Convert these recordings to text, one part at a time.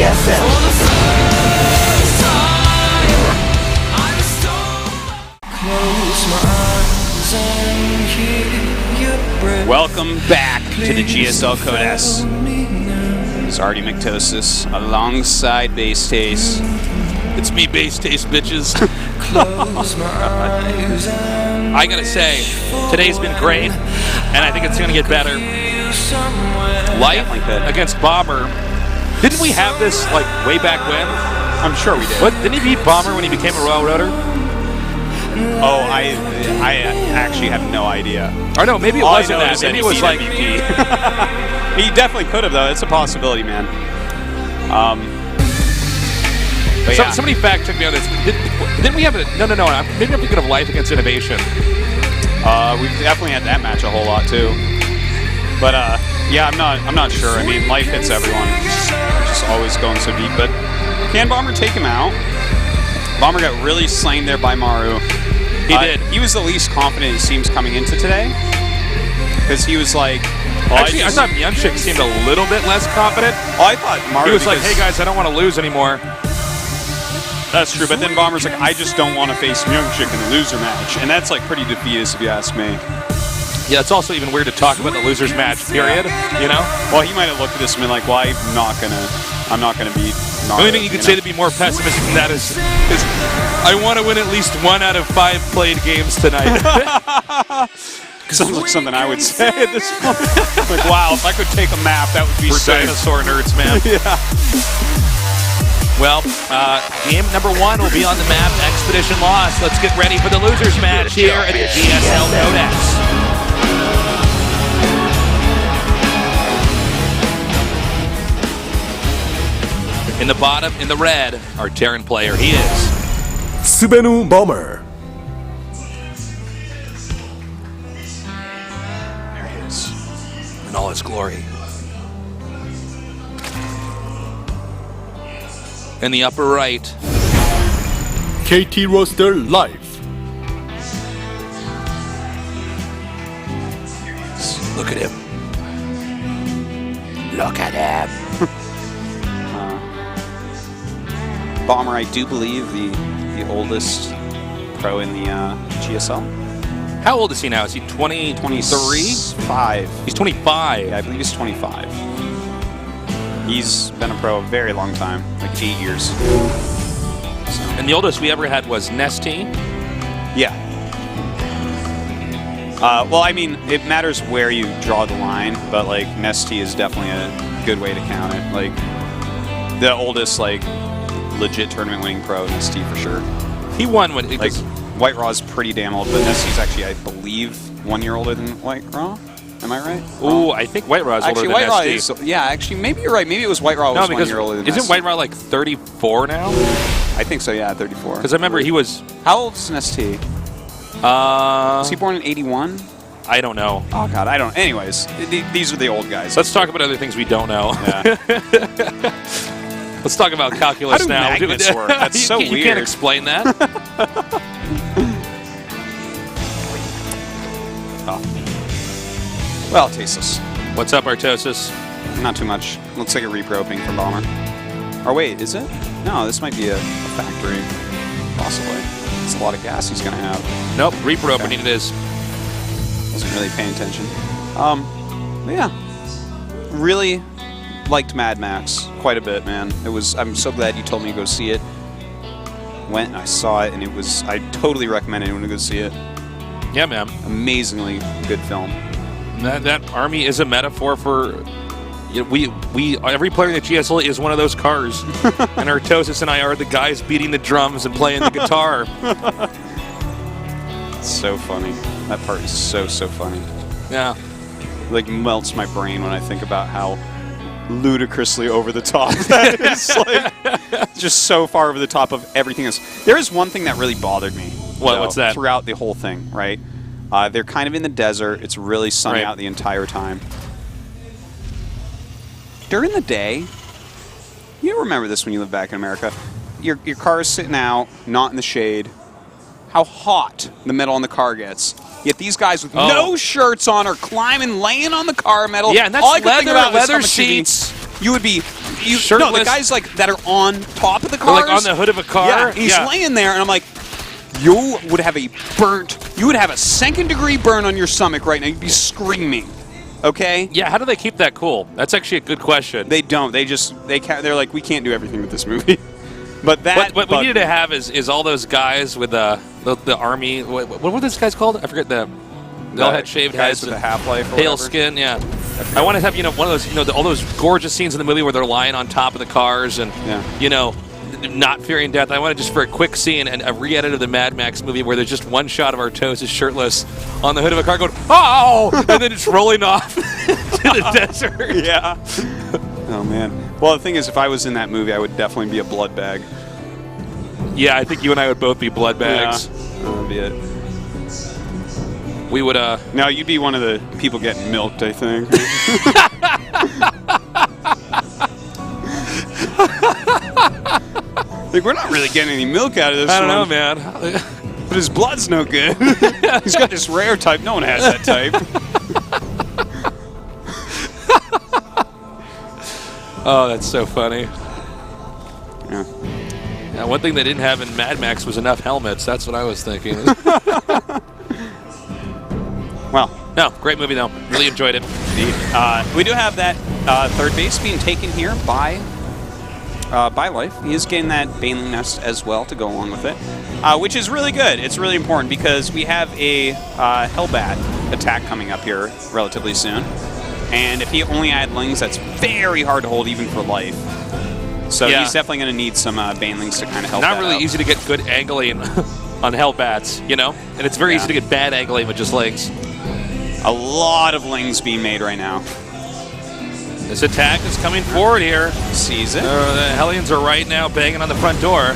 GSL. Welcome back to the GSL Code S. It's Artie McTosis alongside Bass Taste. It's me, Bass Taste, bitches. I gotta say, today's been great, and I think it's gonna get better. Life against Bomber. Didn't we have this like way back when? I'm sure we did. What, didn't he beat Bomber when he became a Royal Roader? Oh, I actually have no idea. Or no, maybe it wasn't that. Maybe it was like he definitely could have though. It's a possibility, man. But yeah. Somebody fact check me on this. Didn't we have a no? Maybe I'm thinking of Life against Innovation. We've definitely had that match a whole lot too. But yeah, I'm not sure. I mean, Life hits everyone. Just always going so deep. But can Bomber take him out? Bomber got really slain there by Maru. He did. He was the least confident it seems coming into today. Because he was like... Actually, I thought Myunchik seemed a little bit less confident. Oh, I thought Maru... He was like, hey guys, I don't want to lose anymore. That's true, but then Bomber's like, I just don't want to face Myunchik in the loser match. And that's like pretty defeatist if you ask me. Yeah, it's also even weird to talk about the losers match, period, you know? Well, he might have looked at this and been like, well, I'm not gonna beat Maru. The only thing you could say to be more pessimistic than that is I want to win at least 1 out of 5 played games tonight. Sounds like something I would say at this point. Like, wow, if I could take a map, that would be We're dinosaur nerds, man. Yeah. Well, game number 1 will be on the map, Expedition Lost. Let's get ready for the losers match here at the GSL Code S. In the bottom, in the red, our Terran player, he is SBENU Bomber. There he is, in all his glory. In the upper right, KT Roster Live. look at him. Look at him. Bomber, I do believe, the oldest pro in the GSL. How old is he now? Is he 23? 25. He's 25. Yeah, I believe he's 25. He's been a pro a very long time, like 8 years. So. And the oldest we ever had was Nesty. Yeah. Well, I mean, it matters where you draw the line, but like Nesty is definitely a good way to count it. Like the oldest, like legit tournament winning pro, Nesty for sure. He won when like White Raw's pretty damn old, but Nesty's actually, I believe, 1 year older than White Raw. Am I right? Ooh, I think White Raw's older than White Raw Nesty. is, yeah, actually, maybe you're right. Maybe it was White Raw was 1 year older than Nesty. Isn't White Raw like 34 now? I think so, yeah, 34. Because I remember he was... How old is Nesty? Was he born in 81? I don't know. Oh, God, I don't... Anyways, these are the old guys. Let's talk about other things we don't know. Yeah. Let's talk about calculus now. How do magnets work? That's so weird. You can't explain that. Oh. Well, tasteless. What's up, Artosis? Not too much. Looks like a repro opening for Bomber. Or wait, is it? No, this might be a factory. Possibly. It's a lot of gas he's going to have. Nope, repro opening it is. Wasn't really paying attention. But yeah. Really liked Mad Max quite a bit, man. It was. I'm so glad you told me to go see it. Went and I saw it, and it was. I totally recommend anyone to go see it. Yeah, man. Amazingly good film. That army is a metaphor for. You know, we every player in the GSL is one of those cars, and Artosis and I are the guys beating the drums and playing the guitar. It's so funny. That part is so funny. Yeah. Like melts my brain when I think about how ludicrously over the top that is. Like, just so far over the top of everything else. There is one thing that really bothered me. What's that? Throughout the whole thing, right? They're kind of in the desert. It's really sunny out the entire time. During the day, you remember this when you live back in America. Your car is sitting out, not in the shade. How hot the metal on the car gets. Yet these guys with no shirts on are climbing, laying on the car metal. Yeah, and that's all I could think about leather was seats. you would be shirtless. No, the guys like that are on top of the Or, cars. like on the hood of a car. Yeah, he's laying there, and I'm like, you would have a second-degree burn on your stomach right now. You'd be screaming. Okay? Yeah, how do they keep that cool? That's actually a good question. They don't. They're like, we can't do everything with this movie. But what we needed to have is all those guys with the army. What were those guys called? I forget the all had shaved guys heads with and the Half-Life or pale whatever. skin. Yeah, I want to have one of those all those gorgeous scenes in the movie where they're lying on top of the cars and not fearing death. I want to just for a quick scene and a re-edit of the Mad Max movie where there's just one shot of Artosis shirtless on the hood of a car going, "Oh!" and then it's rolling off to the desert. Yeah. Oh man. Well, the thing is, if I was in that movie, I would definitely be a blood bag. Yeah, I think you and I would both be blood bags. Yeah, that would be it. We would. No, you'd be one of the people getting milked, I think. Like, we're not really getting any milk out of this I don't know, one. man. But his blood's no good. He's got this rare type. No one has that type. Oh, that's so funny. Yeah. Yeah, one thing they didn't have in Mad Max was enough helmets. That's what I was thinking. Well, No, great movie though. Really enjoyed it. we do have that third base being taken here by Life. He is getting that Baneling Nest as well to go along with it, which is really good. It's really important because we have a Hellbat attack coming up here relatively soon. And if he only had Lings, that's very hard to hold even for Life. So Yeah. he's definitely going to need some Banelings to kind of help Not that really out. easy to get good angling on Hellbats, And it's very Yeah. easy to get bad angling with just legs. A lot of Lings being made right now. This attack is coming forward here. Sees it. The Hellions are right now banging on the front door.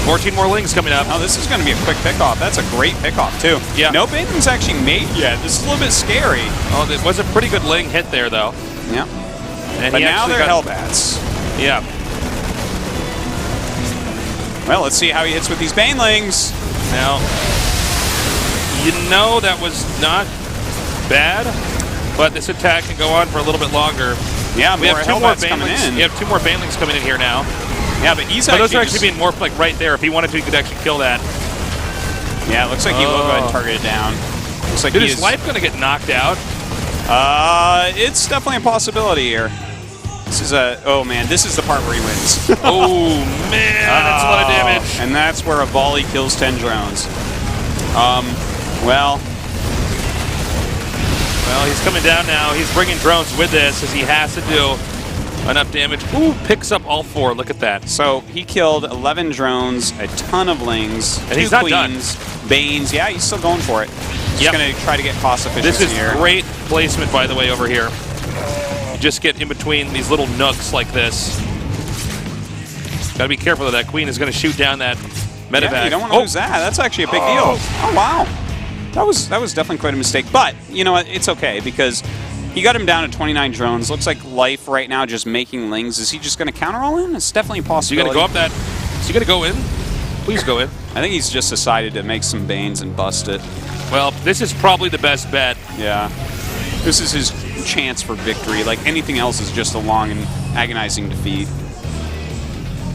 14 more Lings coming up. Oh, this is going to be a quick pickoff. That's a great pickoff, too. Yeah. No Banelings actually made yet. This is a little bit scary. Oh, it was a pretty good Ling hit there, though. Yeah. And But he now actually they're got- Hellbats. Yeah. Well, let's see how he hits with these Banelings. Now, that was not bad, but this attack can go on for a little bit longer. Yeah, We more have two more Hellbats coming Banelings. in. We have 2 more Banelings coming in here now. Yeah, but he's But those are actually actually being morphed like right there. If he wanted to, he could actually kill that. Yeah, it looks like he will go ahead and target it down. Looks like Dude, he is Life going to get knocked out? It's definitely a possibility here. This is oh man, this is the part where he wins. Oh, man, that's a lot of damage. And that's where a volley kills 10 drones. Well, He's coming down now. He's bringing drones with this as he has to do enough damage. Ooh, picks up all 4. Look at that. so he killed 11 drones, a ton of Lings, And 2 he's not done. Queens, Banes. Yeah, he's still going for it. He's Yep. going to try to get cost efficiency This is here. great placement, by the way, over here. You just get in between these little nooks like this. Got to be careful that Queen is going to shoot down that medevac. Yeah, you don't want to lose that. That's actually a big deal. Oh, wow. That was definitely quite a mistake. But, you know what? It's okay because he got him down to 29 drones. Looks like Life right now just making Lings. Is he just going to counter all in? It's definitely a So possibility. you're going to go up that. Is he going to go in? Please go in. I think he's just decided to make some Banes and bust it. Well, this is probably the best bet. Yeah. This is his chance for victory. Like, anything else is just a long and agonizing defeat.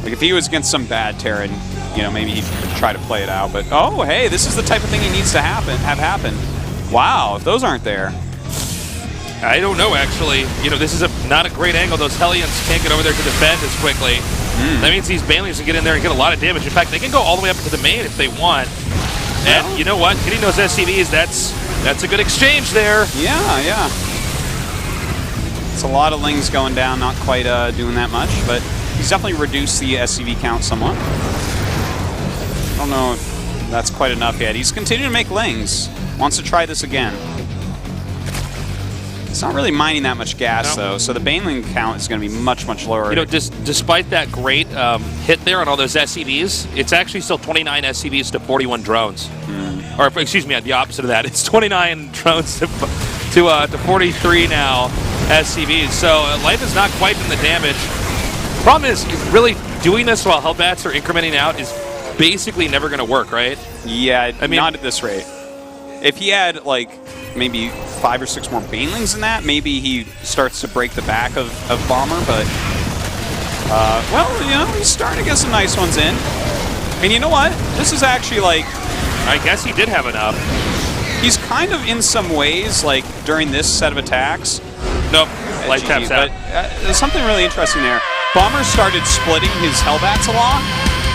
Like, if he was against some bad Terran, maybe he'd try to play it out. But, oh, hey, this is the type of thing he needs to have happen. Wow, if those aren't there. I don't know, actually. This is not a great angle. Those Hellions can't get over there to defend as quickly. That means these Banelings can get in there and get a lot of damage. In fact, they can go all the way up to the main if they want. And you know what? Getting those SCVs, that's a good exchange there. Yeah. It's a lot of Lings going down, not quite doing that much, but he's definitely reduced the SCV count somewhat. I don't know if that's quite enough yet. He's continuing to make Lings. Wants to try this again. It's not really mining that much gas, though, so the Baneling count is going to be much, much lower. Despite that great hit there on all those SCVs, it's actually still 29 SCVs to 41 drones. Or, excuse me, the opposite of that. It's 29 drones to 43 now SCVs. So Life is not quite in the damage. Problem is, really doing this while Hellbats are incrementing out is basically never going to work, right? Yeah, I mean, not at this rate. If he had, maybe 5 or 6 more Banelings than that, maybe he starts to break the back of Bomber, but Well, you know, he's starting to get some nice ones in. And you know what? This is actually like... I guess he did have enough. He's kind of, in some ways, like, during this set of attacks... Nope. Life taps out. But there's something really interesting there. Bomber started splitting his Hellbats a lot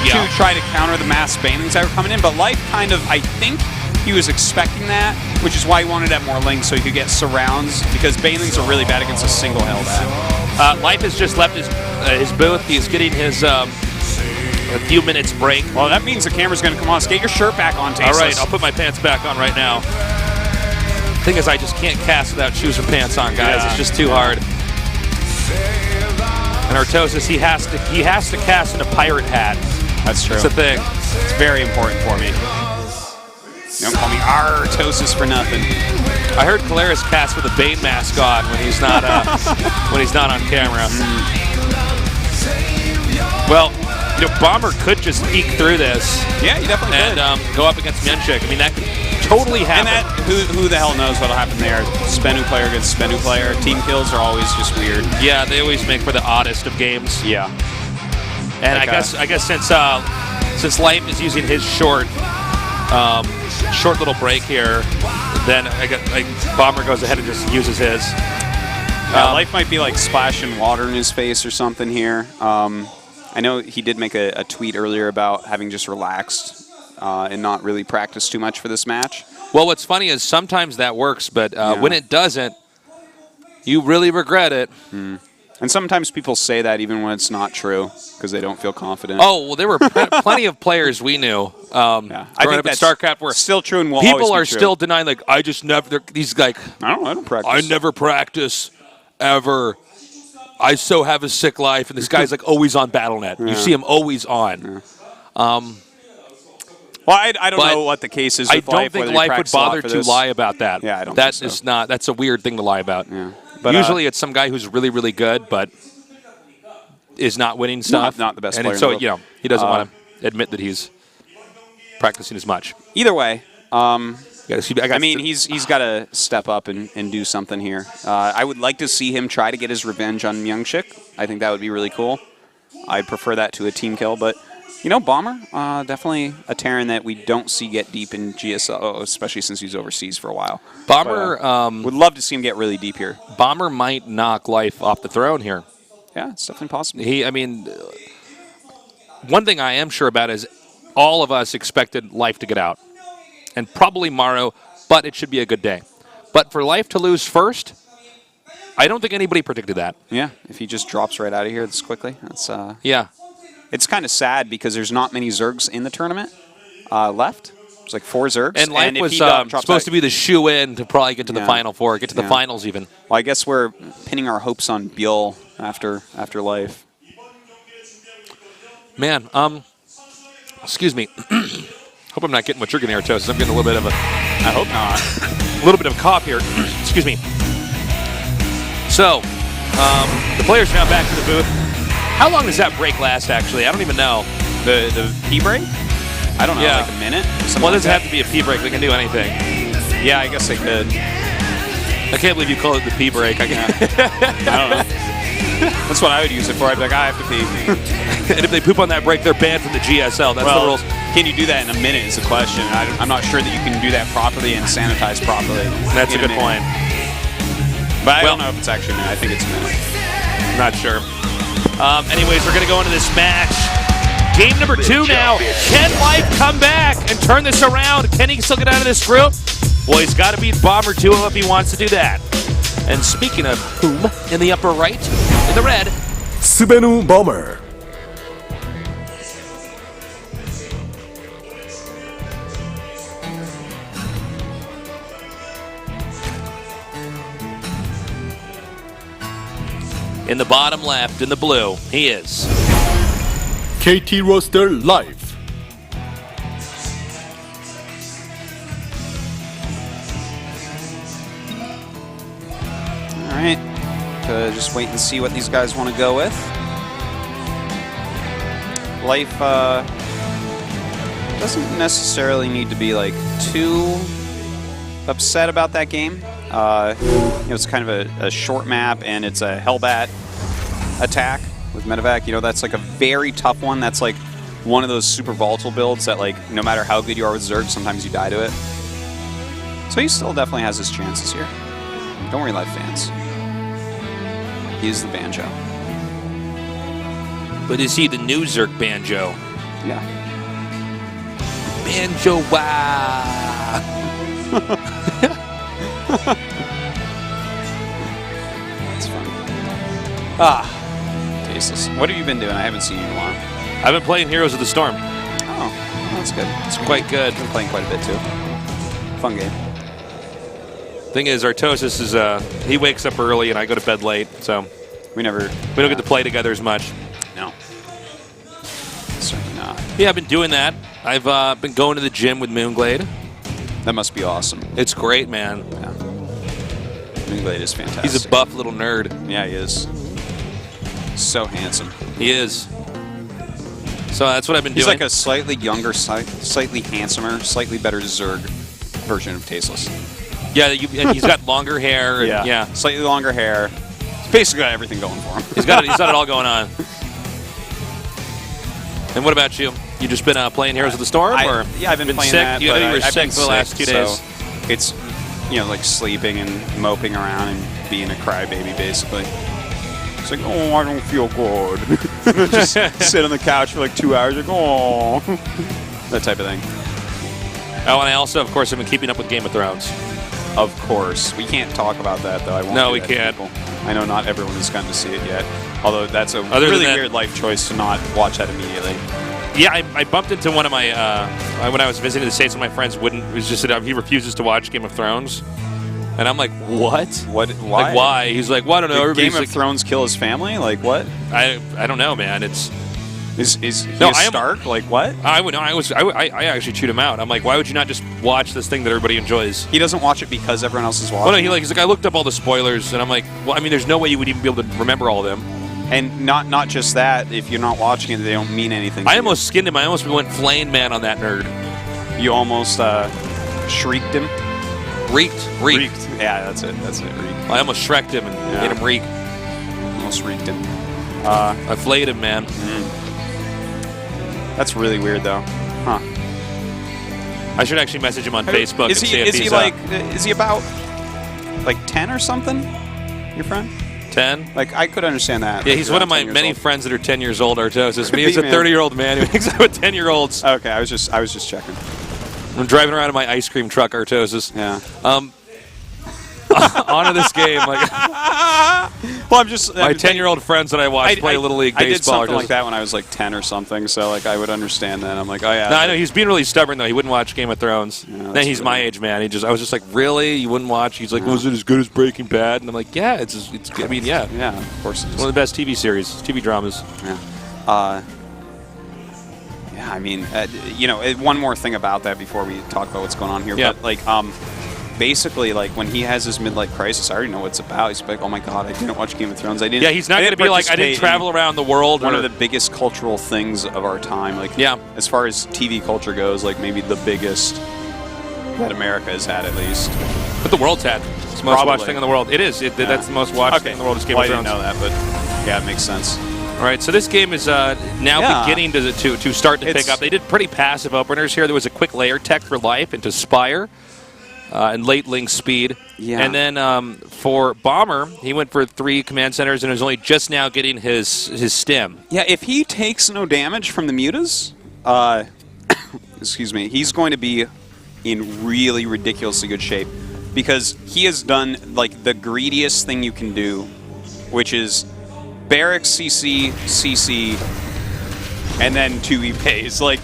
to try to counter the mass banelings that were coming in, but Life kind of, I think, he was expecting that, which is why he wanted to have more links so he could get surrounds, because banelings are really bad against a single Hellbat. Life has just left his booth. He's getting his a few minutes break. Well, that means the camera's going to come on. So get your shirt back on, Tasteless. All right, I'll put my pants back on right now. Thing is, I just can't cast without shoes or pants on, guys. Yeah. It's just too hard. And Artosis, he has to cast in a pirate hat. That's true. It's a thing. It's very important for me. Don't call me Artosis for nothing. I heard Caleris cast with a Bane mask on when he's not on camera. Well, you know, Bomber could just eke through this. Yeah, he definitely and could. Go up against Myunchik. I mean, that could totally happen. And who the hell knows what'll happen there? SBENU player against SBENU player. Team kills are always just weird. Yeah, they always make for the oddest of games. Yeah. And like I guess since Life is using his short little break here, then Bomber goes ahead and just uses his. Life might be like splashing water in his face or something here. I know he did make a tweet earlier about having just relaxed and not really practiced too much for this match. Well, what's funny is sometimes that works, but when it doesn't, you really regret it. And sometimes people say that even when it's not true because they don't feel confident. Oh, well, there were plenty of players we knew I think that's StarCraft where still true and will people always be are true. still denying, like, I just never, these, like, I don't practice. I never practice, ever. I so have a sick life. And this guy's, like, always on BattleNet. You see him always on. Well, I don't know what the case is with I don't think Life would bother to lie about that. Yeah, I don't That think so. is not, that's a weird thing to lie about. Yeah. But, usually it's some guy who's really, really good, but is not winning stuff. Not the best and player so, in the world. you know, he doesn't want to admit that he's practicing as much. Either way, I I mean, he's got to step up and do something here. I would like to see him try to get his revenge on Myunchik. I think that would be really cool. I'd prefer that to a team kill, but you know, Bomber, definitely a Terran that we don't see get deep in GSL, especially since he's overseas for a while. Bomber would love to see him get really deep here. Bomber might knock Life off the throne here. Yeah, it's definitely possible. I mean, one thing I am sure about is all of us expected Life to get out, and probably Morrow, but it should be a good day. But for Life to lose first, I don't think anybody predicted that. Yeah, if he just drops right out of here this quickly, that's yeah. It's kind of sad because there's not many Zergs in the tournament left. There's like 4 Zergs. And Life was supposed to be the shoe-in to probably get to the Final Four, get to the finals even. Well, I guess we're pinning our hopes on Bjol after Life. Man, excuse me. Hope I'm not getting what you're getting here, Toast. I'm getting a little bit of a... I hope not. A little bit of a cough here. Excuse me. So, the players now back to the booth. How long does that break last, actually? I don't even know. The pee break? I don't know, Yeah. like a minute? Well, it doesn't have to be a pee break. They can do anything. Yeah, I guess they could. I can't believe you call it the pee break. I don't know. That's what I would use it for. I'd be like, I have to pee. And if they poop on that break, they're banned from the GSL. That's the rules. Can you do that in a minute is the question. I'm not sure that you can do that properly and sanitize properly. That's a good point. But I don't know if it's actually a minute. I think it's a minute. Not sure. Anyways, we're going to go into this match. Game number 2 now. Can Life come back and turn this around? Can he still get out of this group? Well, he's got to beat Bomber 2 if he wants to do that. And speaking of whom, in the upper right, in the red, SBENU Bomber. in the bottom left, in the blue, he is KT Roster Live. All right, just wait and see what these guys want to go with. Life doesn't necessarily need to be like too upset about that game. You know, it's kind of a short map, and it's a Hellbat attack with Medevac, you know, that's like a very tough one. That's like one of those super volatile builds that, like, no matter how good you are with Zerg, sometimes you die to it. So he still definitely has his chances here. Don't worry, Live fans. He is the Banjo. But is he the new Zerg Banjo? Yeah. Banjo, wow. That's funny. Ah, tasteless. What have you been doing? I haven't seen you in a while. I've been playing Heroes of the Storm. Oh, that's good. It's quite good. I've been playing quite a bit too. Fun game. Thing is, Artosis is he wakes up early and I go to bed late, so We don't get to play together as much. No. Certainly not. Yeah, I've been doing that. I've been going to the gym with Moonglade. That must be awesome. It's great, man. Yeah. Moonglade is fantastic. He's a buff little nerd. Yeah, he is. So handsome. He is. So that's what I've been He's doing. like a slightly younger, slightly handsomer, slightly better Zerg version of Tasteless. Yeah, and he's got longer hair. And, yeah. Slightly longer hair. He's basically got everything going for him. He's got it all going on. And what about you? You just been playing Heroes of the Storm, or yeah, I've been playing sick? that. You but were I've sick been for the last 2 days. So it's, you know, like sleeping and moping around and being a crybaby, basically. It's like, oh, I don't feel good. Just sit on the couch for like 2 hours, like, oh, that type of thing. Oh, and I also, of course, have been keeping up with Game of Thrones. Of course, we can't talk about that though. I won't. No, do we that to can't. people. I know not everyone has gotten to see it yet. Although that's a Other than really that- weird life choice to not watch that immediately. Yeah, I bumped into one of my when I was visiting the States. One of my friends was just said he refuses to watch Game of Thrones, and I'm like, what? What? Why? Like, why? He's like, well, I don't know. Did Everybody's Game of like, Thrones kill his family? Like what? I don't know, man. It's Is he No, a Stark? Like what? I actually chewed him out. I'm like, why would you not just watch this thing that everybody enjoys? He doesn't watch it because everyone else is watching. Well, no, he's like, I looked up all the spoilers, and I'm like, well, I mean, there's no way you would even be able to remember all of them. And not just that. If you're not watching it, they don't mean anything. I to almost skinned him. I almost went flame man on that nerd. you almost shrieked him. Reeked. Yeah, that's it. That's it. Reeked. I almost Shrek'd him and Yeah. made him reek. Almost reeked him. I flayed him, man. That's really weird, though. Huh? I should actually message him on Facebook Is and he? see if Is he he's like? Is he about like 10 or something? Your friend? 10. Like I could understand that. Yeah, like, he's around one of my 10 years many old. friends that are 10 years old, Artosis. Could Me, he's be, a man. 30-year-old man who hangs out with 10-year-olds. Okay, I was just checking. I'm driving around in my ice cream truck, Artosis. Yeah. Onto this game. Like, Well, I'm just my 10-year-old friends that I watch play Little League I did Baseball. something like that when I was like 10 or something, so like I would understand that. I'm like, oh yeah. No, I know he's being really stubborn though. He wouldn't watch Game of Thrones. Yeah, Then that's he's really- my age, man. I was just like, really? You wouldn't watch? He's like, was it as good as Breaking Bad? And I'm like, yeah, it's. I mean, yeah, Yeah, of course. It one is. of the best TV series, TV dramas. Yeah. Yeah, I mean, you know, one more thing about that before we talk about what's going on here. Yeah. But like, basically, like when he has his midlife crisis, I already know what it's about. He's like, oh my god, I didn't watch Game of Thrones. I didn't. Yeah, he's not I going to didn't be like, I didn't participate travel in around the world. One or, of the biggest cultural things of our time. Like, Yeah. as far as TV culture goes, like maybe the biggest that America has had, at least. But the world's had. It's the most Probably. watched thing in the world. It is. That's the most watched thing in the world is Game Well, of I Thrones. didn't know that, but yeah, it makes sense. All right, so this game is now Yeah. beginning to start to It's- pick up. They did pretty passive openers here. There was a quick layer tech for life into Spire and late link speed. Yeah. And then for Bomber, he went for 3 command centers and is only just now getting his stim. Yeah, if he takes no damage from the mutas, excuse me, he's going to be in really ridiculously good shape because he has done like the greediest thing you can do, which is barracks CC, and then 2 ePays. Like,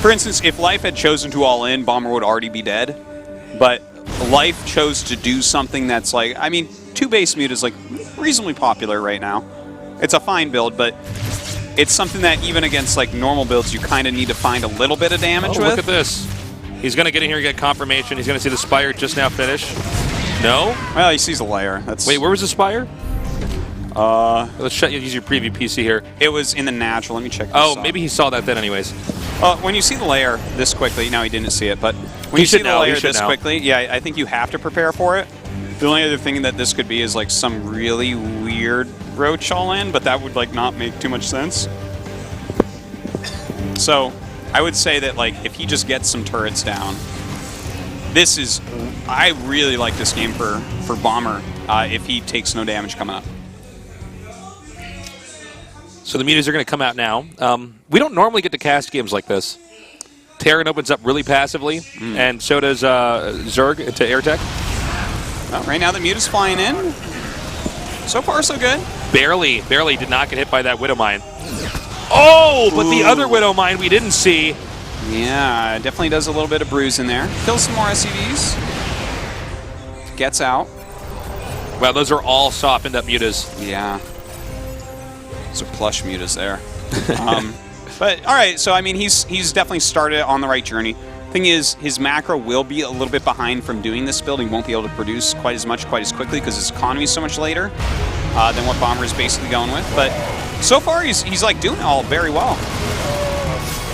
for instance, if Life had chosen to all in, Bomber would already be dead. But Life chose to do something that's like, I mean, 2 base mute is like reasonably popular right now. It's a fine build, but it's something that even against like normal builds, you kind of need to find a little bit of damage with. Look at this. He's going to get in here and get confirmation. He's going to see the Spire just now finish. No? Well, he sees a layer. That's Wait, where was the Spire? Let's use your preview PC here. It was in the natural. Let me check. Oh, maybe he saw that then anyways. When you see the layer this quickly, no, he didn't see it, but when He you see should the know, he layer should this know. quickly, yeah, I think you have to prepare for it. The only other thing that this could be is like some really weird weird roach all in, but that would like not make too much sense. So I would say that like if he just gets some turrets down, this is, I really like this game for Bomber if he takes no damage coming up. So the mutas are going to come out now. We don't normally get to cast games like this. Terran opens up really passively, and so does Zerg into AirTech. Well, right now the muta's flying in. So far, so good. Barely did not get hit by that Widow Mine. Oh, but the other Widow Mine we didn't see. Yeah, definitely does a little bit of bruise in there. Kills some more SCVs. Gets out. Wow, those are all softened up mutas. Yeah. Those are plush mutas there. But, all right, so, I mean, he's definitely started on the right journey. Thing is, his macro will be a little bit behind from doing this build. He won't be able to produce quite as much, quite as quickly, because his economy is so much later than what Bomber is basically going with. But so far, he's like, doing it all very well.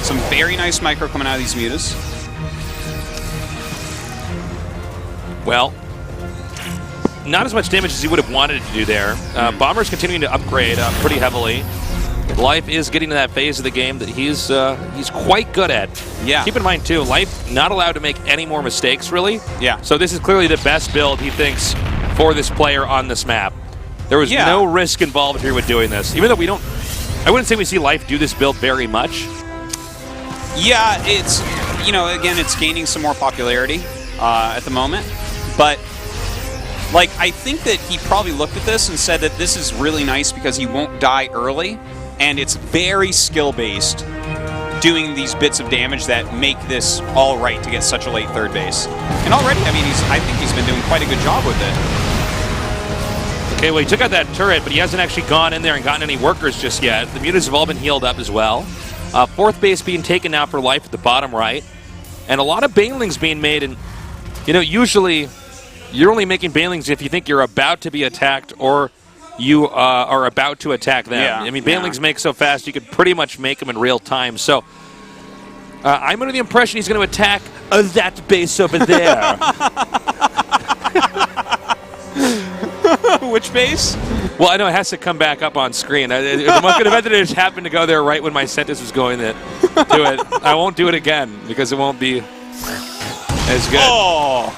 Some very nice micro coming out of these mutas. Well, not as much damage as he would have wanted to do there. Bomber's continuing to upgrade pretty heavily. Life is getting to that phase of the game that he's quite good at. Yeah. Keep in mind, too, Life not allowed to make any more mistakes, really. Yeah. So this is clearly the best build, he thinks, for this player on this map. There was no risk involved here with doing this. Even though we don't... I wouldn't say we see Life do this build very much. Yeah, it's... You know, again, it's gaining some more popularity at the moment. But... Like, I think that he probably looked at this and said that this is really nice because he won't die early, and it's very skill-based, doing these bits of damage that make this all right to get such a late third base. And already, I mean, I think he's been doing quite a good job with it. Okay, well, he took out that turret, but he hasn't actually gone in there and gotten any workers just yet. The mutas have all been healed up as well. Fourth base being taken now for Life at the bottom right, and a lot of banelings being made, and, you know, usually... You're only making banelings if you think you're about to be attacked or you are about to attack them. Yeah, I mean, banelings make so fast you could pretty much make them in real time. So I'm under the impression he's going to attack that base over there. Which base? Well, I know it has to come back up on screen. The market event that just happened to go there right when my sentence was going to do it. I won't do it again because it won't be as good. Oh!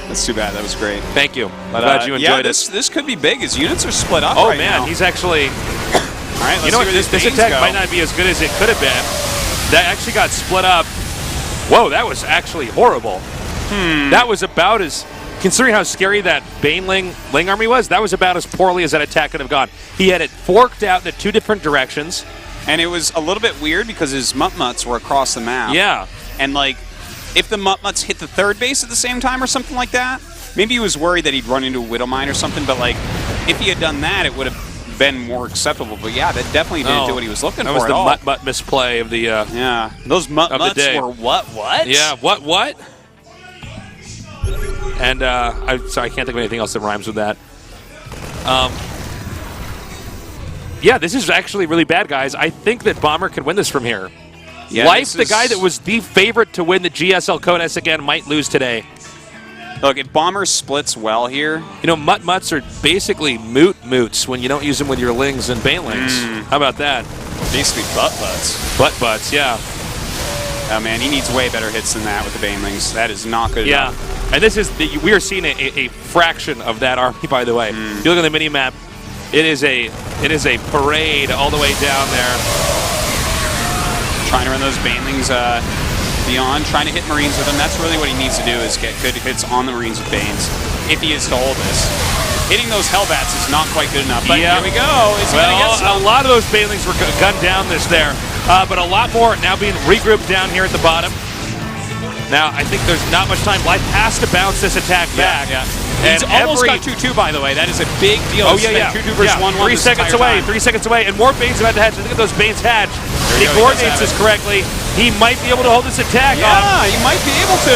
That's too bad. That was great. Thank you. Glad you enjoyed it. This could be big. His units are split up right now. He's actually... All right, let's you know what? This attack might not be as good as it could have been. That actually got split up. Whoa, that was actually horrible. That was about as... Considering how scary that Baneling Ling army was, that was about as poorly as that attack could have gone. He had it forked out in 2 different directions. And it was a little bit weird because his Mutmuts were across the map. Yeah. And, like... If the Mutmuts hit the third base at the same time or something like that, maybe he was worried that he'd run into a Widow Mine or something, but like, if he had done that, it would have been more acceptable. But yeah, that definitely didn't do what he was looking for at all. That was the Mut misplay of the yeah, those Mutmuts were what? Yeah, what? And I'm sorry, I can't think of anything else that rhymes with that. Yeah, this is actually really bad, guys. I think that Bomber can win this from here. Yeah, Life, the guy that was the favorite to win the GSL Code S again, might lose today. Look, if Bomber splits well here... You know, Muts are basically moots when you don't use them with your Lings and Banelings. How about that? Basically Butts. Butts, yeah. Oh, man, he needs way better hits than that with the Banelings. That is not good enough. Yeah, and this is... we are seeing a fraction of that army, by the way. If you look at the mini-map, it is a parade all the way down there. Trying to run those Banelings beyond, trying to hit Marines with them. That's really what he needs to do, is get good hits on the Marines with Banes, if he is to hold this. Hitting those Hellbats is not quite good enough, but here we go. Is he gonna get some? A lot of those Banelings were gunned down there, but a lot more now being regrouped down here at the bottom. Now, I think there's not much time. Life has to bounce this attack back. Yeah. He's almost got 2-2, by the way. That is a big deal. Oh, yeah. 2-2 versus 1-1 3 seconds away, 3 seconds away, and more Banes about to hatch. Look at those Banes hatch. If he coordinates this correctly, he might be able to hold this attack off. Yeah, he might be able to.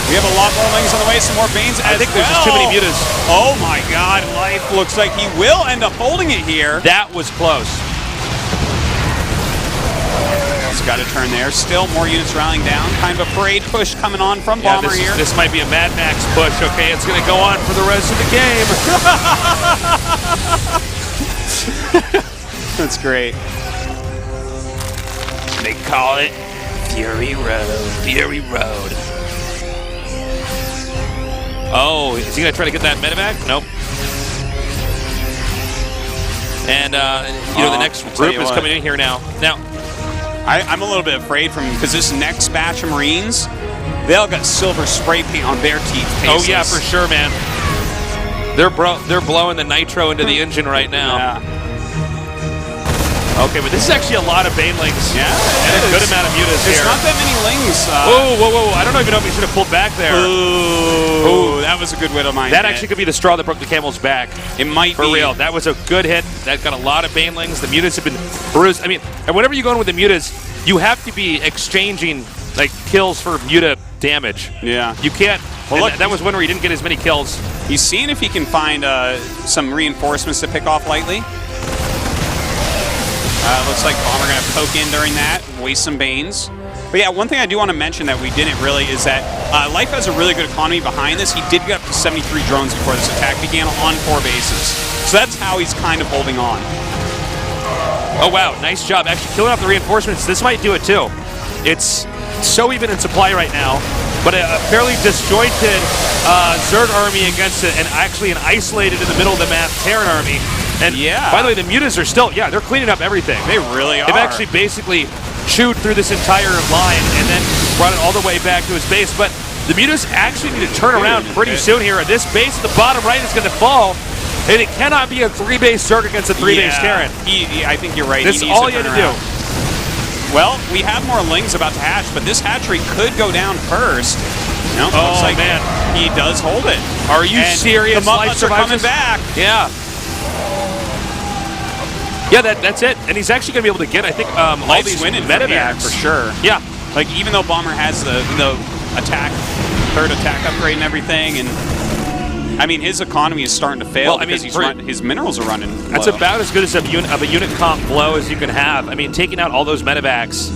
We have a lot more Lings on the way, some more Banes I think there's just too many mutas. Oh, my God. Life looks like he will end up holding it here. That was close. He's got a turn there. Still more units rallying down. Kind of a parade push coming on from Bomber here. This might be a Mad Max push, okay? It's going to go on for the rest of the game. That's great. They call it Fury Road. Fury Road. Oh, is he going to try to get that medevac? Nope. And, you know, the next group is coming in here now. Now, I'm a little bit afraid from because this next batch of Marines, they all got silver spray paint on their teeth. Oh, yeah, for sure, man. They're blowing the nitro into the engine right now. Yeah. Okay, but this is actually a lot of banelings. Yeah, and a good amount of mutas here. There's not that many lings. Whoa. I don't even know if he should have pulled back there. Ooh, that was a good way to mine. That actually could be the straw that broke the camel's back. It might be. For real. That was a good hit. That got a lot of banelings. The mutas have been bruised. I mean, and whenever you go in with the mutas, you have to be exchanging like kills for muta damage. Yeah. You can't. Well, look, that was one where he didn't get as many kills. He's seeing if he can find some reinforcements to pick off lightly. Looks like Bomber going to poke in during that, waste some Banes. But yeah, one thing I do want to mention that we didn't really is that Life has a really good economy behind this. He did get up to 73 drones before this attack began on 4 bases. So that's how he's kind of holding on. Oh, wow. Nice job. Actually, killing off the reinforcements. This might do it, too. It's so even in supply right now, but a fairly disjointed Zerg army against an isolated in the middle of the map Terran army. And by the way, the mutas are still, they're cleaning up everything. They really are. They've actually basically chewed through this entire line and then brought it all the way back to his base. But the mutas actually need to turn around pretty soon here. This base at the bottom right is going to fall. And it cannot be a 3-base Zerg against a 3-base Terran. I think you're right. That's all you had to do. Well, we have more Lings about to hatch, but this hatchery could go down first. No, looks like man, he does hold it. Are you serious? The Mudmuts are coming back. Yeah. Yeah, that's it. And he's actually going to be able to get, I think, all these medevacs. For sure. Yeah. Like, even though Bomber has the attack, third attack upgrade and everything, and I mean, his economy is starting to fail because his minerals are running low. That's about as good as a unit comp blow as you can have. I mean, taking out all those medevacs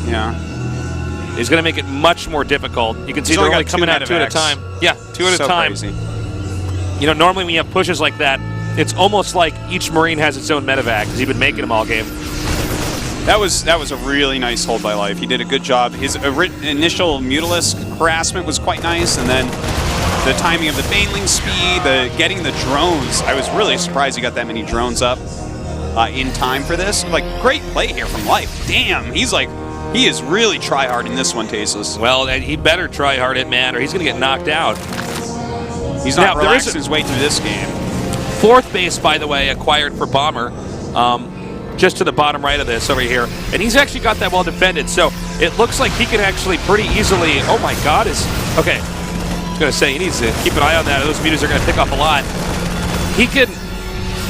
is going to make it much more difficult. You can see they're only coming out 2 at a time. Yeah, 2 at a time. Crazy. You know, normally when you have pushes like that, it's almost like each Marine has its own medevac because he's been making them all game. That was a really nice hold by Life. He did a good job. His initial Mutalisk harassment was quite nice, and then the timing of the Baneling speed, getting the drones. I was really surprised he got that many drones up in time for this. Like, great play here from Life. Damn, he is really try-hard in this one, Tasteless. Well, he better try hard it, man, or he's going to get knocked out. He's not relaxing his way through this game. 4th base, by the way, acquired for Bomber, just to the bottom right of this over here. And he's actually got that well defended, so it looks like he can actually pretty easily... Oh, my God. Okay. I was going to say, he needs to keep an eye on that. Those mutas are going to pick up a lot. He can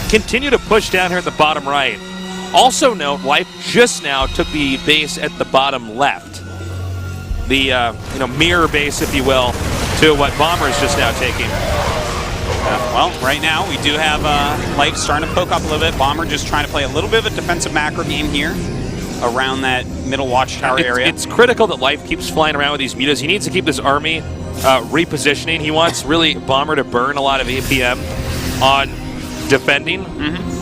continue to push down here at the bottom right. Also note, Life just now took the base at the bottom left. The mirror base, if you will, to what Bomber is just now taking. Well, right now we do have Life starting to poke up a little bit. Bomber just trying to play a little bit of a defensive macro game here around that middle watchtower area. It's critical that Life keeps flying around with these mutas. He needs to keep this army repositioning. He wants really Bomber to burn a lot of APM on defending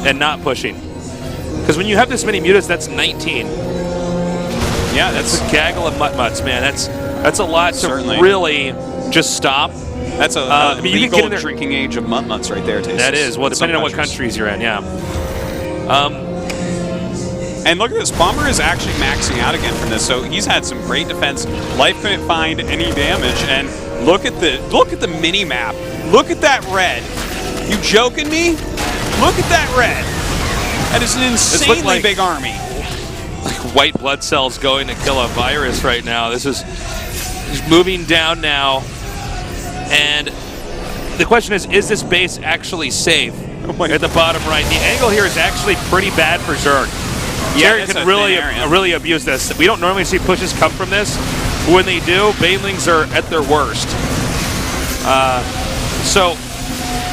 and not pushing. Because when you have this many mutas, that's 19. Yeah, that's a gaggle of Mutmuts, man. That's a lot to really just stop. That's a legal drinking age of Mutmuts right there, Tasteless. That is. Well, depending on what countries you're in, yeah. And look at this. Bomber is actually maxing out again from this, so he's had some great defense. Life couldn't find any damage, and look at the mini map. Look at that red. You joking me? Look at that red. That is an insanely big army. Like white blood cells going to kill a virus right now. This is moving down now. And the question is this base actually safe at the bottom right? The angle here is actually pretty bad for Zerg. Yeah, Zerg can really abuse this. We don't normally see pushes come from this. When they do, Banelings are at their worst. So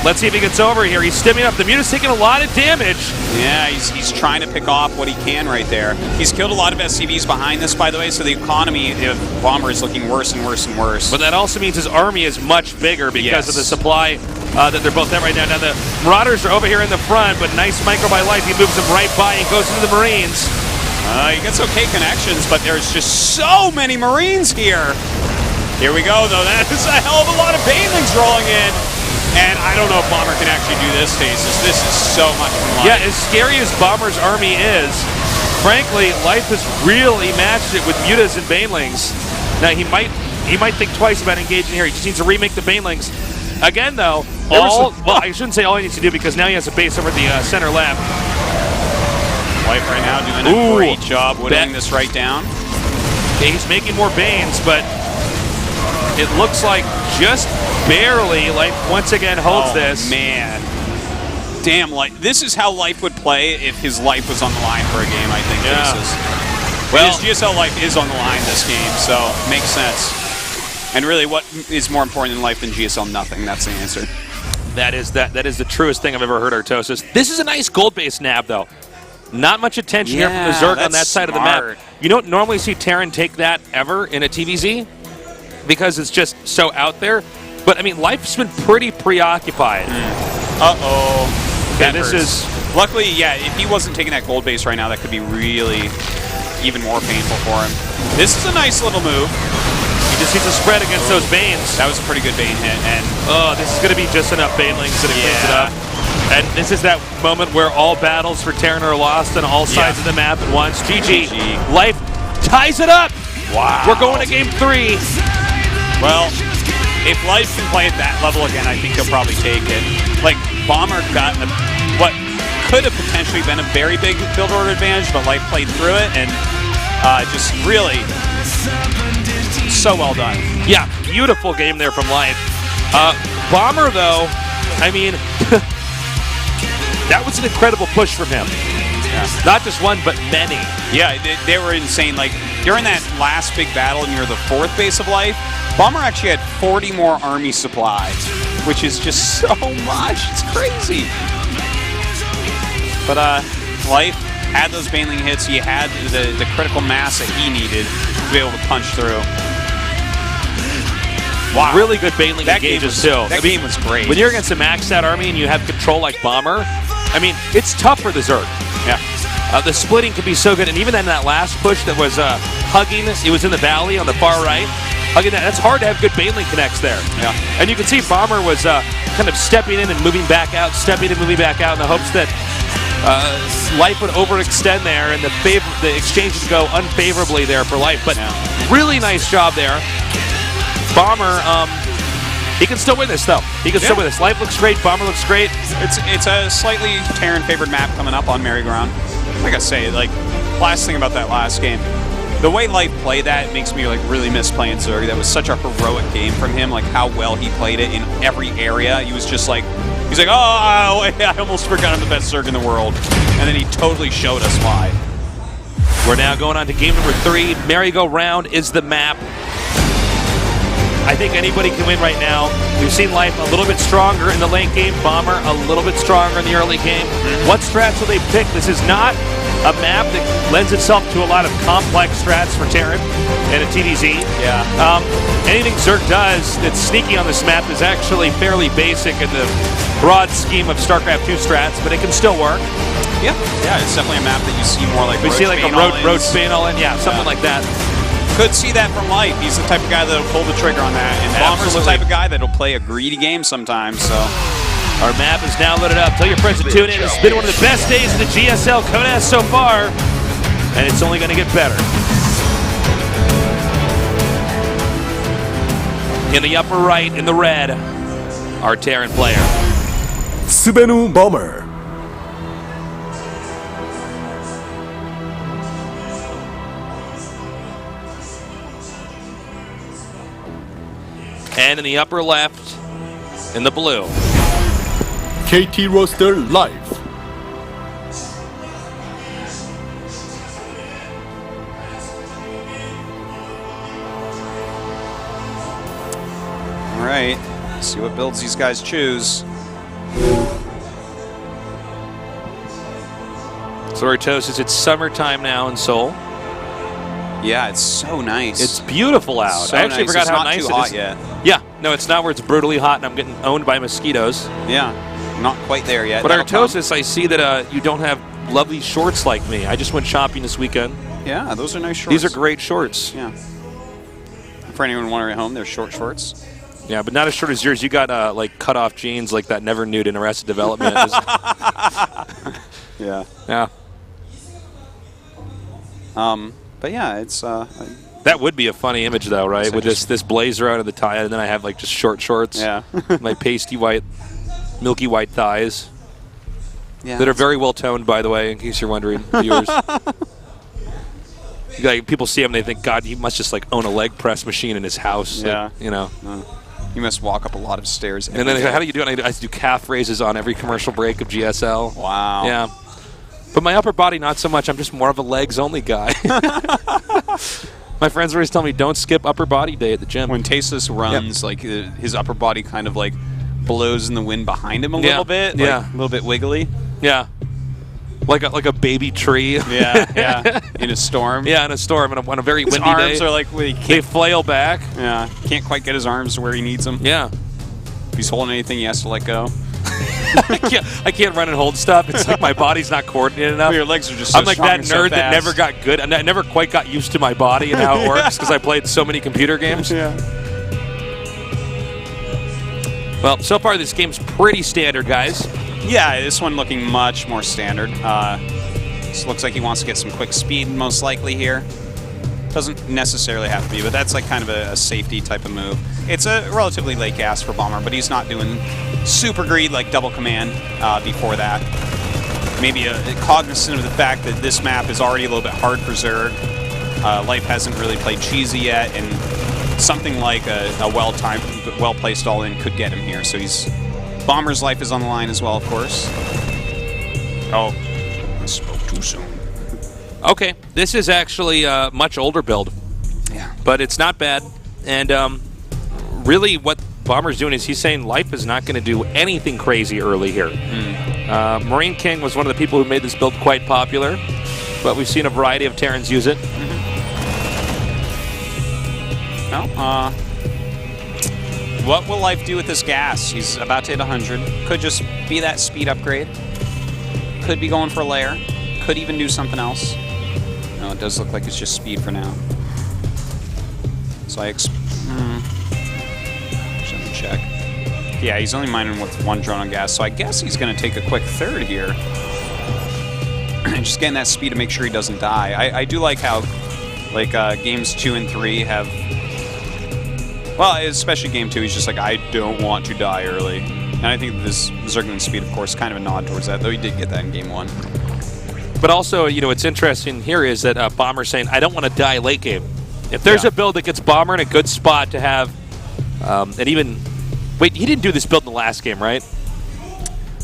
Let's see if he gets over here. He's stimming up. The Muta's taking a lot of damage. Yeah, he's trying to pick off what he can right there. He's killed a lot of SCVs behind this, by the way, so the economy of Bomber is looking worse and worse and worse. But that also means his army is much bigger because of the supply that they're both at right now. Now the Marauders are over here in the front, but nice micro by Life. He moves them right by and goes into the Marines. He gets okay connections, but there's just so many Marines here. Here we go, though. That is a hell of a lot of Banelings rolling in. And I don't know if Bomber can actually do this, Stasis. This is so much fun. Yeah, as scary as Bomber's army is, frankly, Life has really matched it with Mutas and Banelings. Now, he might think twice about engaging here. He just needs to remake the Banelings. Again, though, well, I shouldn't say all he needs to do because now he has a base over the center left. Life right now doing a great job whittling this right down. Okay, he's making more Banes, but it looks like just barely Life once again holds this. Man. Damn, this is how Life would play if his life was on the line for a game, I think. Well, his GSL life is on the line this game, so makes sense. And really, what is more important in life than GSL? Nothing. That's the answer. That is the truest thing I've ever heard, Artosis. This is a nice gold-based nab, though. Not much attention here from the Zerg on that side of the map. You don't normally see Terran take that ever in a TVZ because it's just so out there. But, I mean, Life's been pretty preoccupied. Uh-oh. Okay, this is... Luckily, yeah, if he wasn't taking that gold base right now, that could be really even more painful for him. This is a nice little move. He just needs to spread against those Banes. That was a pretty good Bane hit. And this is going to be just enough Banelings that it cleans it up. And this is that moment where all battles for Terran are lost on all sides of the map at once. GG. Life ties it up. Wow. We're going to game 3. Well, if Life can play at that level again, I think he'll probably take it. Like, Bomber got what could have potentially been a very big build order advantage, but Life played through it and just really so well done. Yeah, beautiful game there from Life. Bomber, though, I mean, that was an incredible push from him. Yeah. Not just one, but many. Yeah, they were insane. Like, during that last big battle near the 4th base of Life, Bomber actually had 40 more army supplies, which is just so much. It's crazy. But Life had those Baneling hits. He had the critical mass that he needed to be able to punch through. Wow. Really good Baneling engages, too. That game was great. When you're against a maxed out army and you have control like Bomber, I mean, it's tough for the Zerg. Yeah. The splitting can be so good. And even in that last push that was hugging, it was in the valley on the far right. Hugging that's hard to have good Baneling connects there. Yeah. And you can see Bomber was kind of stepping in and moving back out, stepping in and moving back out in the hopes that Life would overextend there and the exchange would go unfavorably there for Life. But really nice job there. Bomber, he can still win this, though. He can still win this. Life looks great. Bomber looks great. It's a slightly Terran-favored map coming up on Merry-Go-Round. Like I say, like, last thing about that last game, the way Life played that makes me like really miss playing Zerg. That was such a heroic game from him, like how well he played it in every area. He was just like, he's like, oh, I almost forgot I'm the best Zerg in the world. And then he totally showed us why. We're now going on to game number 3. Merry-Go-Round is the map. I think anybody can win right now. We've seen Life a little bit stronger in the late game. Bomber a little bit stronger in the early game. What strats will they pick? This is not a map that lends itself to a lot of complex strats for Terran and a TDZ. Yeah. Anything Zerg does that's sneaky on this map is actually fairly basic in the broad scheme of StarCraft II strats, but it can still work. Yeah. Yeah, it's definitely a map that you see more like we see like a Roach Bane all in, something like that. Could see that from Life. He's the type of guy that'll pull the trigger on that. And Bomber's the type of guy that'll play a greedy game sometimes, so. Our map is now loaded up. Tell your friends to tune in. It's been one of the best days of the GSL Code S so far, and it's only going to get better. In the upper right, in the red, our Terran player. SBENU Bomber. And in the upper left, in the blue, KT Roster Live. All right, let's see what builds these guys choose. So Ro16, it's summertime now in Seoul. Yeah, it's so nice. It's beautiful out. So I actually nice. forgot It's how not nice too it hot is. yet. Yeah, no, it's not where it's brutally hot and I'm getting owned by mosquitoes. Yeah, not quite there yet. But That'll come. Ro16, I see that you don't have lovely shorts like me. I just went shopping this weekend. Yeah, those are nice shorts. These are great shorts. Yeah. For anyone wondering at home, they're short shorts. Yeah, but not as short as yours. You got like cut off jeans like that never nude in Arrested Development. Yeah. Yeah. But yeah, it's That would be a funny image, though, right? With this blazer out of the tie, and then I have like just short shorts. Yeah. My pasty white, milky white thighs yeah, that are very well toned, by the way, in case you're wondering, viewers. Like people see him, they think, God, he must just like own a leg press machine in his house. Yeah. Like, you know. You must walk up a lot of stairs. And then how do you do it? I have to do calf raises on every commercial break of GSL. Wow. Yeah. But my upper body, not so much. I'm just more of a legs-only guy. My friends always tell me, don't skip upper body day at the gym. When Tasteless runs, like his upper body kind of like blows in the wind behind him a little bit. Like, yeah. A little bit wiggly. Yeah. Like a baby tree. Yeah, yeah. In a storm. Yeah, in a storm, on a very windy day. His arms are like, they flail back. Yeah, can't quite get his arms where he needs them. Yeah. If he's holding anything, he has to let go. I can't run and hold stuff. It's like my body's not coordinated enough. Well, your legs are just so I'm like strong that and so nerd that fast. never got good. I never quite got used to my body and how it works because I played so many computer games. Yeah. Well, so far this game's pretty standard, guys. Yeah, this one looking much more standard. This looks like he wants to get some quick speed, most likely here. Doesn't necessarily have to be, but that's like kind of a safety type of move. It's a relatively late gas for Bomber, but he's not doing super greed like double command before that. Maybe cognizant of the fact that this map is already a little bit hard for Zerg. Life hasn't really played cheesy yet, and something like a well-timed, well-placed all-in could get him here. So Bomber's life is on the line as well, of course. Oh, I spoke too soon. Okay, this is actually a much older build. Yeah. But it's not bad. And really what Bomber's doing is he's saying life is not going to do anything crazy early here. Marine King was one of the people who made this build quite popular, but we've seen a variety of Terrans use it. Well, what will Life do with this gas? He's about to hit 100. Could just be that speed upgrade. Could be going for a layer. Could even do something else. No, it does look like it's just speed for now. So I just let me check. Yeah, he's only mining with one drone on gas, so I guess he's going to take a quick third here. And just getting that speed to make sure he doesn't die. I do like how, like, games 2 and 3 have... Well, especially game 2, he's just like, I don't want to die early. And I think this Zergman speed, of course, kind of a nod towards that, though he did get that in game 1. But also, you know, what's interesting here is that Bomber's saying, I don't want to die late game. If there's a build that gets Bomber in a good spot to have, and even... Wait, he didn't do this build in the last game, right?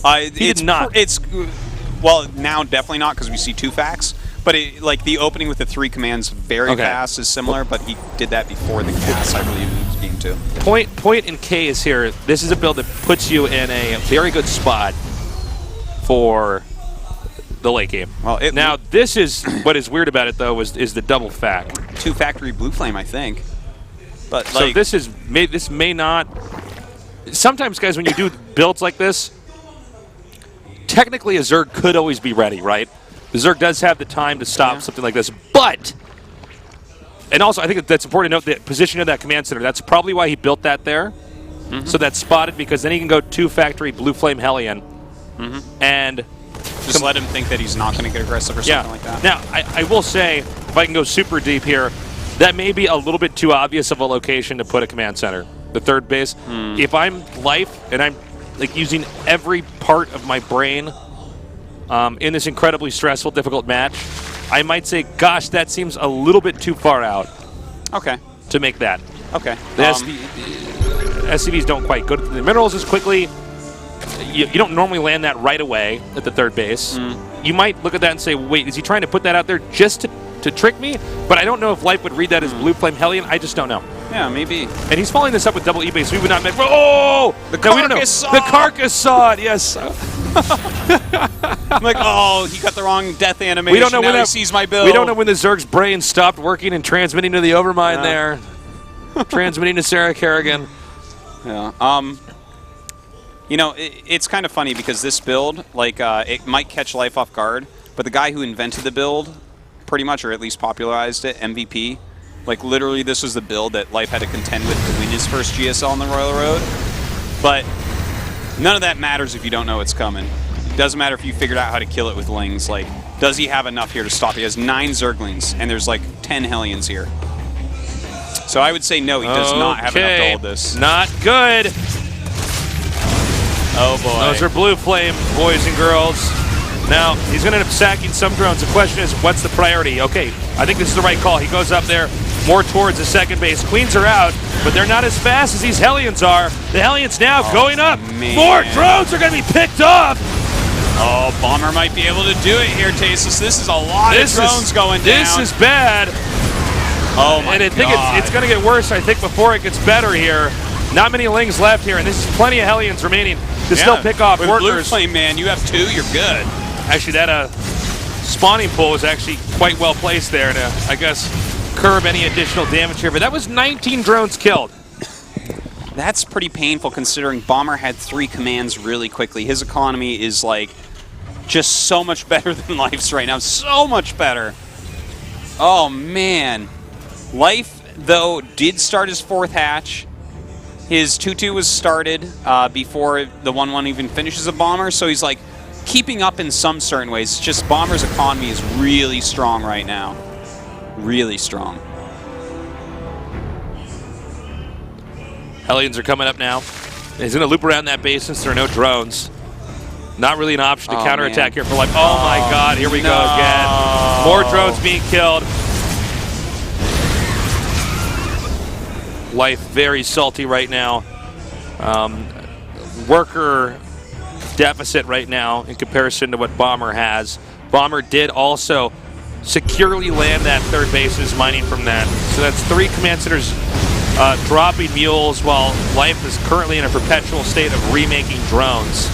He did not. Well, now definitely not, because we see 2 facts. But like the opening with the 3 commands very fast is similar, but he did that before the gas, I believe, in game 2. Point in K is here. This is a build that puts you in a very good spot for the late game. Well, now this is what is weird about it though is the double fact. 2 factory blue flame, I think. But so like, this may not. Sometimes, guys, when you do builds like this, technically a Zerg could always be ready, right? The Zerg does have the time to stop something like this, but, and also I think that's important to note the position of that command center. That's probably why he built that there. So that's spotted because then he can go 2 factory blue flame Hellion and just let him think that he's not going to get aggressive or something like that. Now, I will say, if I can go super deep here, that may be a little bit too obvious of a location to put a command center, the third base. If I'm Life and I'm like using every part of my brain in this incredibly stressful, difficult match, I might say, gosh, that seems a little bit too far out. Okay. To make that. Okay. The SCVs don't quite go to the minerals as quickly. You don't normally land that right away at the third base. You might look at that and say, wait, is he trying to put that out there just to trick me? But I don't know if Life would read that as Blue Flame Hellion. I just don't know. Yeah, maybe. And he's following this up with double E-base. We would not make... Oh! The carcass saw! The carcass saw it, yes. I'm like, oh, he got the wrong death animation. We don't know now when he sees my build. We don't know when the Zerg's brain stopped working and transmitting to the Overmind there. Transmitting to Sarah Kerrigan. Yeah. You know, it's kind of funny because this build, like, it might catch Life off guard, but the guy who invented the build, pretty much, or at least popularized it, MVP, like, literally this was the build that Life had to contend with to win his first GSL on the Royal Road. But none of that matters if you don't know it's coming. It doesn't matter if you figured out how to kill it with Lings. Like, does he have enough here to stop? He has 9 Zerglings, and there's like 10 Hellions here. So I would say no, he does not have enough to hold this. Not good. Oh boy. Those are blue flame, boys and girls. Now, he's going to end up sacking some drones. The question is, what's the priority? Okay, I think this is the right call. He goes up there more towards the second base. Queens are out, but they're not as fast as these Hellions are. The Hellions now going up. Man. More drones are going to be picked up. Oh, Bomber might be able to do it here, Tasis. This is a lot of drones going down. This is bad. Oh my God. And I think it's going to get worse, I think, before it gets better here. Not many Lings left here, and this is plenty of Hellions remaining to still pick off with workers. Blue Flame, man, you have 2, you're good. Actually, that spawning pool was actually quite well placed there to, I guess, curb any additional damage here. But that was 19 drones killed. That's pretty painful considering Bomber had 3 commands really quickly. His economy is like just so much better than Life's right now. So much better. Oh, man. Life, though, did start his 4th hatch. His 2-2 was started before the 1-1 even finishes a Bomber, so he's like keeping up in some certain ways. It's just Bomber's economy is really strong right now. Really strong. Hellions are coming up now. He's going to loop around that base since there are no drones. Not really an option to counterattack here for Life. Oh my God, here we go again. More drones being killed. Life very salty right now. Worker deficit right now in comparison to what Bomber has. Bomber did also securely land that 3rd base, is mining from that. So that's 3 command centers dropping mules while Life is currently in a perpetual state of remaking drones.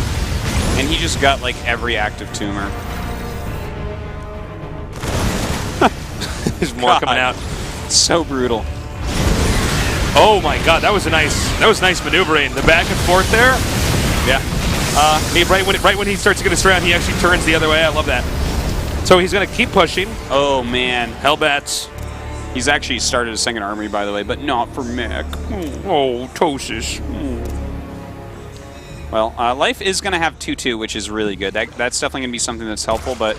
And he just got like every active tumor. There's more coming out. So brutal. Oh my God, that was nice maneuvering. The back and forth there. Yeah. Right when he starts to get us around, he actually turns the other way. I love that. So he's going to keep pushing. Oh man, Hellbats. He's actually started a 2nd army, by the way, but not for mech. Oh, Tosis. Well, Life is going to have 2-2, which is really good. That's definitely going to be something that's helpful, but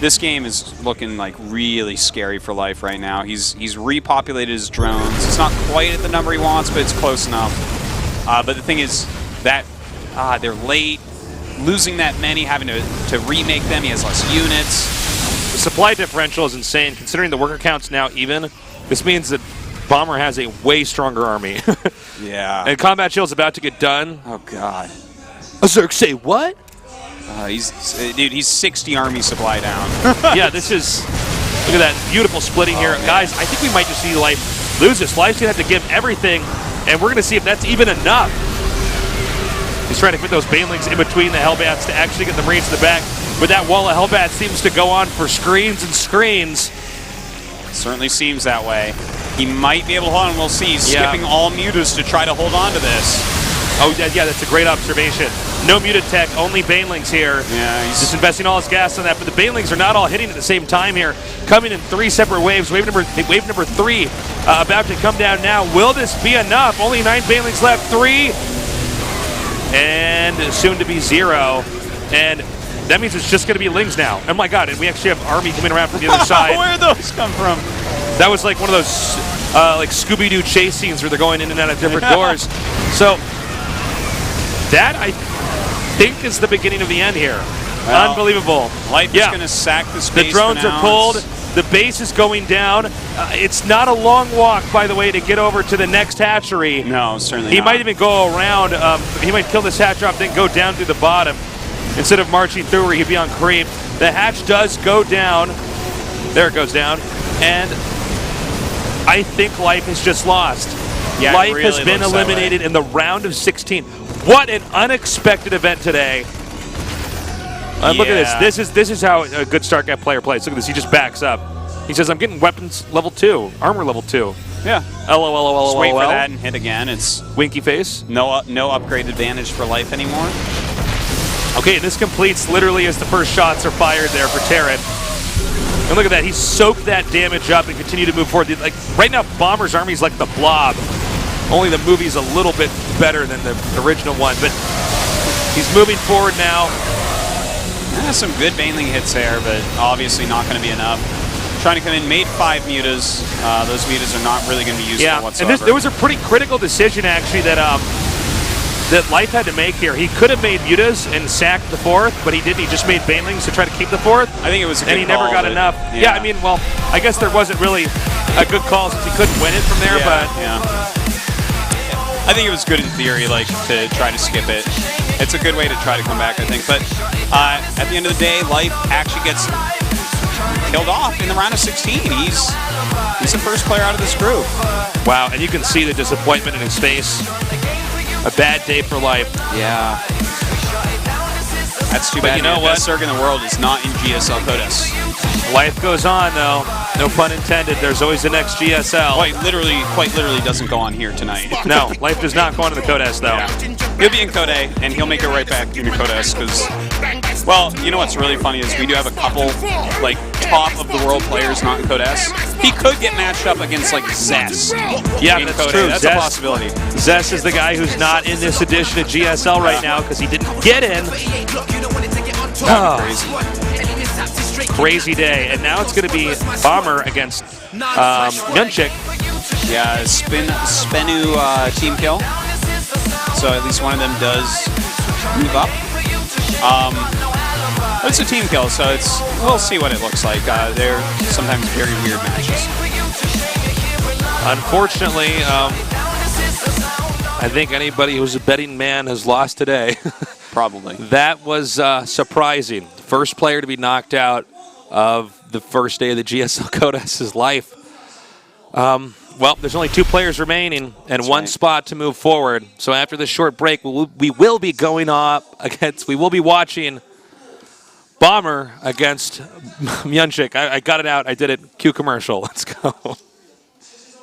this game is looking like really scary for Life right now. He's repopulated his drones. It's not quite at the number he wants, but it's close enough. But the thing is that they're late, losing that many, having to remake them. He has less units. The supply differential is insane. Considering the worker count's now even, this means that Bomber has a way stronger army. Yeah. And Combat Shield's about to get done. Oh, God. A Zerg say what? Dude, he's 60 army supply down. Yeah, this is... Look at that beautiful splitting here. Man. Guys, I think we might just see Life lose this. Life's going to have to give everything, and we're going to see if that's even enough. He's trying to put those Banelings in between the Hellbats to actually get the Marines to the back. But that wall of Hellbats seems to go on for screens and screens. Certainly seems that way. He might be able to hold on. We'll see. He's skipping all mutas to try to hold on to this. Oh, yeah, that's a great observation. No muted tech, only Banelings here. Yeah, he's just investing all his gas on that. But the Banelings are not all hitting at the same time here. Coming in 3 separate waves. Wave number 3 about to come down now. Will this be enough? Only 9 Banelings left. 3. And soon to be 0. And that means it's just going to be Lings now. Oh my God, and we actually have army coming around from the other side. Where did those come from? That was like one of those like Scooby-Doo chase scenes where they're going in and out of different doors. So that, I think, is the beginning of the end here. Well, unbelievable. Life is going to sack the space. The drones are pulled. The base is going down. It's not a long walk, by the way, to get over to the next hatchery. No, certainly He not. might even go around. He might kill this hatch off, then go down through the bottom instead of marching through where he'd be on creep. The hatch does go down. There it goes down. And I think Life is just lost. Yeah, Life really has been eliminated in the round of 16. What an unexpected event today. Look at this. This is how a good StarCraft player plays. Look at this. He just backs up. He says, "I'm getting weapons level 2, armor level 2." Yeah. LOL. Just wait for that and hit again. It's winky face. No upgrade advantage for life anymore. Okay, this completes literally as the first shots are fired there for Terran. And look at that. He soaked that damage up and continued to move forward. Like right now, Bomber's army is like the Blob. Only the movie's a little bit better than the original one, but he's moving forward now. Some good Baneling hits there, but obviously not going to be enough. Trying to come in, made 5 mutas. Those mutas are not really going to be useful whatsoever. And there was a pretty critical decision actually that that Life had to make here. He could have made mutas and sacked the 4th, but he didn't. He just made Banelings to try to keep the 4th. I think it was a good and he never got enough. Yeah, I mean, well, I guess there wasn't really a good call since he couldn't win it from there, but I think it was good in theory, like, to try to skip it. It's a good way to try to come back, I think. But at the end of the day, Life actually gets killed off in the round of 16. He's the first player out of this group. Wow, and you can see the disappointment in his face. A bad day for Life. Yeah. That's too bad. You know what? The best Zerg in the world is not in GSL Code S. Life goes on, though. No pun intended. There's always the next GSL. Quite literally doesn't go on here tonight. No, Life does not go on to the Code S, though. Yeah. He'll be in Code A, and he'll make it right back into Code S, because, well, you know what's really funny is we do have a couple, like, top-of-the-world players not in Code S. He could get matched up against, like, Zess. Yeah, that's Code true. A. That's a possibility. Zess is the guy who's not in this edition of GSL right now because he didn't get in. Crazy day. And now it's going to be Bomber against Nunchik. Yeah, SBENU team kill. So at least one of them does move up. It's a team kill, so we'll see what it looks like. They're sometimes very weird matches. Unfortunately, I think anybody who's a betting man has lost today. Probably. That was surprising. First player to be knocked out of the first day of the GSL Code S's life. Well, there's only 2 players remaining and one spot to move forward. So after this short break, we will be going up against, we will be watching Bomber against Myunchik. I got it out. I did it. Cue commercial. Let's go.